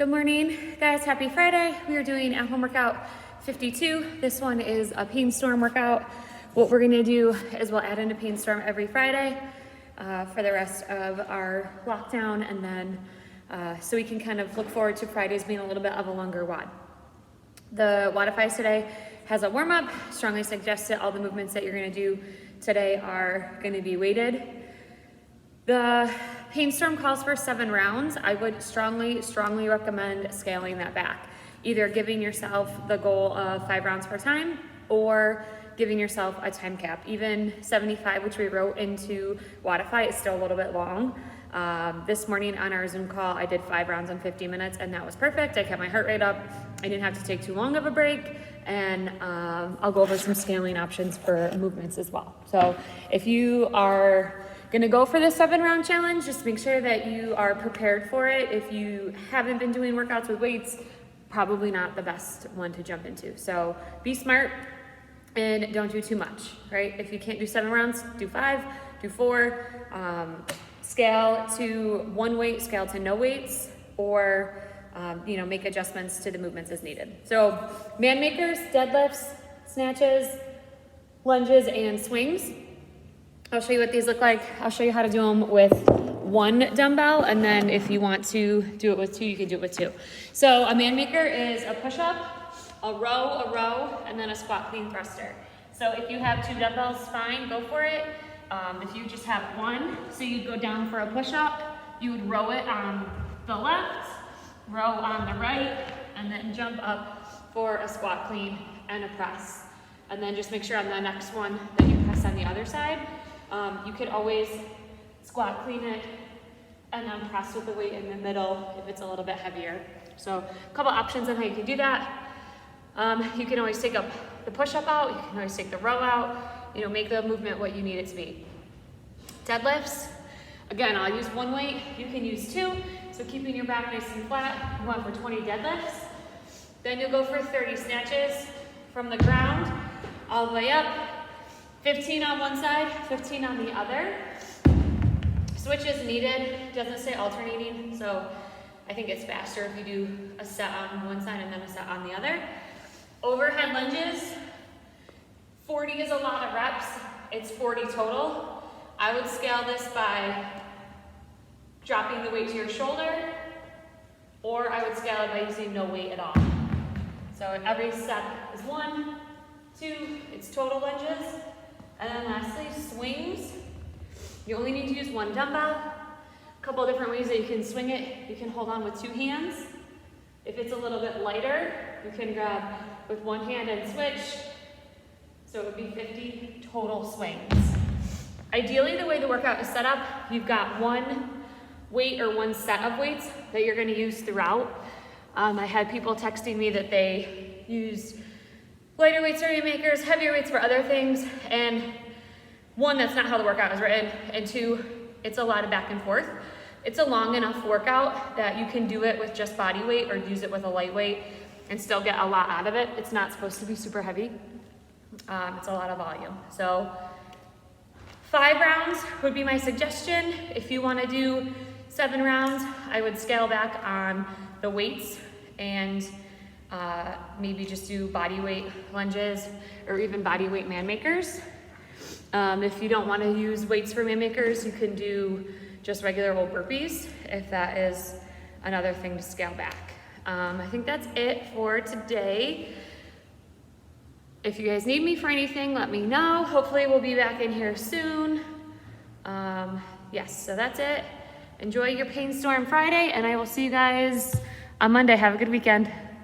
Good morning, guys. Happy Friday. We are doing a home workout 52. This one is a pain storm workout. What we're gonna do is we'll add in a pain storm every Friday for the rest of our lockdown, and then so we can kind of look forward to Fridays being a little bit of a longer WOD. The Wodify today has a warm up. Strongly suggest that all the movements that you're gonna do today are gonna be weighted. The pain storm calls for 7 rounds. I would strongly recommend scaling that back. Either giving yourself the goal of 5 rounds per time or giving yourself a time cap. Even 75, which we wrote into Wodify, is still a little bit long. This morning on our Zoom call, I did 5 rounds in 50 minutes and that was perfect. I kept my heart rate up. I didn't have to take too long of a break, and I'll go over some scaling options for movements as well. So if you are gonna go for the 7-round challenge, just make sure that you are prepared for it. If you haven't been doing workouts with weights, probably not the best one to jump into. So be smart and don't do too much, right? If you can't do 7 rounds, do 5, do 4, scale to 1 weight, scale to no weights, or make adjustments to the movements as needed. So man makers, deadlifts, snatches, lunges, and swings. I'll show you what these look like. I'll show you how to do them with 1 dumbbell, and then if you want to do it with 2, you can do it with 2. So a man maker is a push-up, a row, and then a squat clean thruster. So if you have 2 dumbbells, fine, go for it. If you just have 1, so you'd go down for a push-up, you would row it on the left, row on the right, and then jump up for a squat clean and a press. And then just make sure on the next one that you press on the other side. You could always squat clean it and then press with the weight in the middle if it's a little bit heavier. So a couple options on how you can do that. You can always take up the push-up out, you can always take the row out, make the movement what you need it to be. Deadlifts, again, I'll use 1 weight, you can use 2, so keeping your back nice and flat, you want for 20 deadlifts. Then you'll go for 30 snatches from the ground all the way up. 15 on one side, 15 on the other. Switch is needed, doesn't say alternating, so I think it's faster if you do a set on one side and then a set on the other. Overhead lunges, 40 is a lot of reps, it's 40 total. I would scale this by dropping the weight to your shoulder, or I would scale it by using no weight at all. So every set is 1, 2, it's total lunges. And then lastly, swings. You only need to use 1 dumbbell. A couple of different ways that you can swing it. You can hold on with 2 hands. If it's a little bit lighter, you can grab with 1 hand and switch. So it would be 50 total swings. Ideally, the way the workout is set up, you've got 1 weight or 1 set of weights that you're gonna use throughout. I had people texting me that they used lighter weights for man makers, heavier weights for other things, and 1, that's not how the workout is written, and 2, it's a lot of back and forth. It's a long enough workout that you can do it with just body weight or use it with a light weight and still get a lot out of it. It's not supposed to be super heavy. It's a lot of volume. So 5 rounds would be my suggestion. If you want to do 7 rounds, I would scale back on the weights and maybe just do body weight lunges or even body weight man makers. If you don't want to use weights for man makers, you can do just regular old burpees if that is another thing to scale back. I think that's it for today. If you guys need me for anything, let me know. Hopefully we'll be back in here soon. Yes, so that's it. Enjoy your pain storm Friday, and I will see you guys on Monday. Have a good weekend.